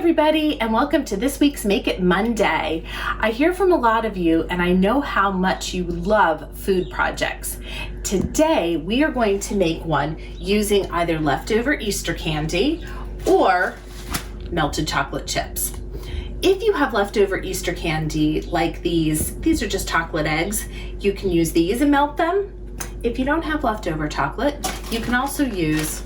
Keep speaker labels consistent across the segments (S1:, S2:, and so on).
S1: everybody, and welcome to this week's Make It Monday. I hear from a lot of you, and I know how much you love food projects. Today, we are going to make one using either leftover Easter candy or melted chocolate chips. If you have leftover Easter candy like these are just chocolate eggs, you can use these and melt them. If you don't have leftover chocolate, you can also use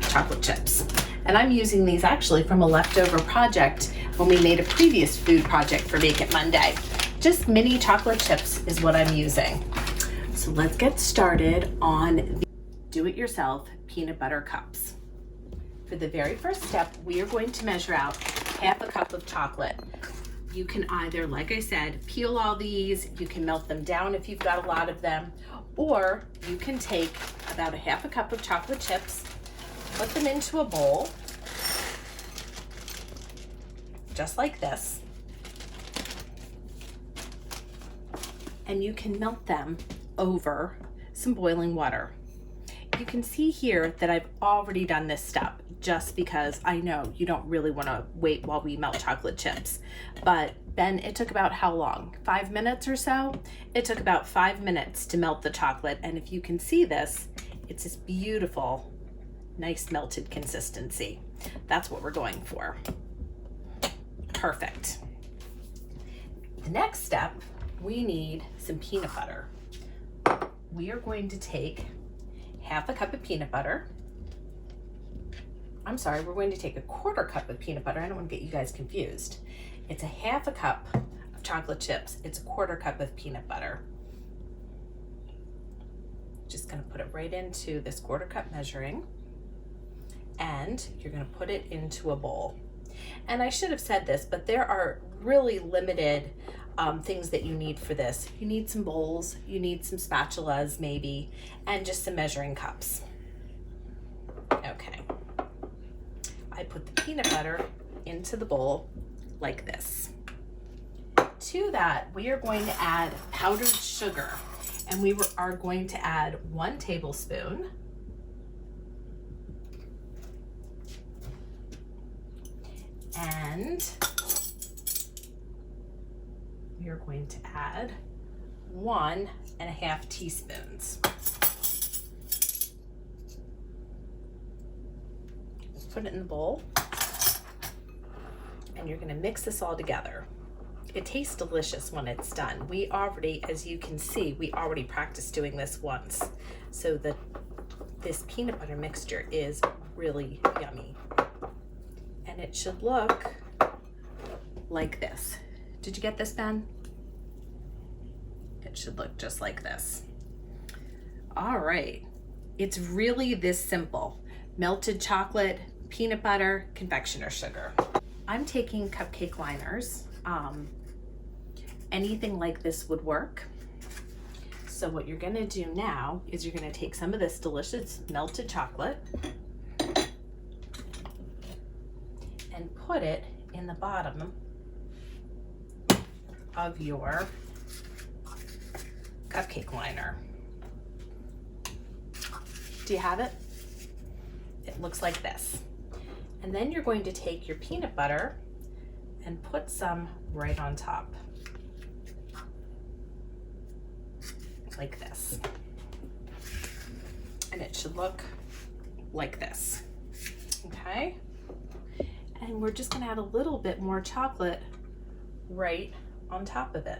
S1: chocolate chips. And I'm using these actually from a leftover project when we made a previous food project for Make It Monday. Just mini chocolate chips is what I'm using. So let's get started on the do-it-yourself peanut butter cups. For the very first step, we are going to measure out half a cup of chocolate. You can either, like I said, peel all these, you can melt them down if you've got a lot of them, or you can take about a half a cup of chocolate chips, put them into a bowl, just like this, and you can melt them over some boiling water. You can see here that I've already done this step just because I know you don't really want to wait while we melt chocolate chips. But Ben, it took about how long? 5 minutes or so? It took about 5 minutes to melt the chocolate, and if you can see this, it's this beautiful nice melted consistency. That's what we're going for. Perfect. The next step, we need some peanut butter. We are going to take half a cup of peanut butter. I'm sorry, we're going to take a quarter cup of peanut butter. I don't want to get you guys confused. It's a half a cup of chocolate chips. It's a quarter cup of peanut butter. Just going to put it right into this quarter cup measuring. And you're going to put it into a bowl. And I should have said this, but there are really limited things that you need for this. You need some bowls, you need some spatulas maybe, and just some measuring cups. Okay. I put the peanut butter into the bowl like this. To that, we are going to add powdered sugar, and we are going to add 1 tablespoon. And we are going to add 1.5 teaspoons. Put it in the bowl, and you're going to mix this all together. It tastes delicious when it's done. We already, as you can see, we already practiced doing this once. So this peanut butter mixture is really yummy. And it should look like this. Did you get this, Ben? It should look just like this. All right. It's really this simple. Melted chocolate, peanut butter, confectioner's sugar. I'm taking cupcake liners. Anything like this would work. So what you're gonna do now is you're gonna take some of this delicious melted chocolate and put it in the bottom of your cupcake liner. Do you have it? It looks like this. And then you're going to take your peanut butter and put some right on top, like this. And it should look like this, okay? And we're just gonna add a little bit more chocolate right on top of it.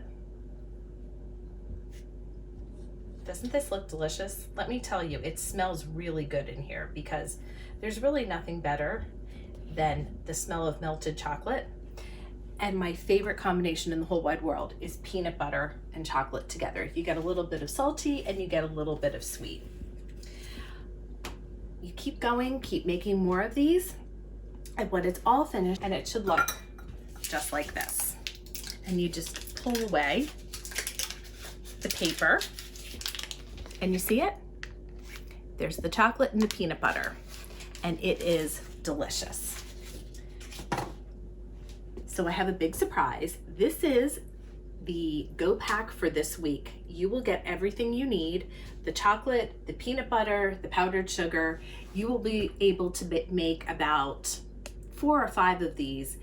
S1: Doesn't this look delicious? Let me tell you, it smells really good in here because there's really nothing better than the smell of melted chocolate. And my favorite combination in the whole wide world is peanut butter and chocolate together. You get a little bit of salty and you get a little bit of sweet. You keep going, keep making more of these. And when it's all finished, and it should look just like this. And you just pull away the paper, and you see it? There's the chocolate and the peanut butter, and it is delicious. So I have a big surprise. This is the Go Pack for this week. You will get everything you need, the chocolate, the peanut butter, the powdered sugar. You will be able to make about 4 or 5 of these,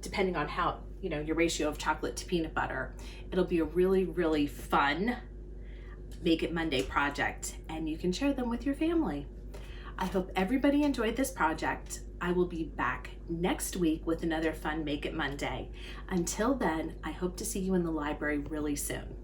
S1: depending on how, your ratio of chocolate to peanut butter. It'll be a really, really fun Make It Monday project, and you can share them with your family. I hope everybody enjoyed this project. I will be back next week with another fun Make It Monday. Until then, I hope to see you in the library really soon.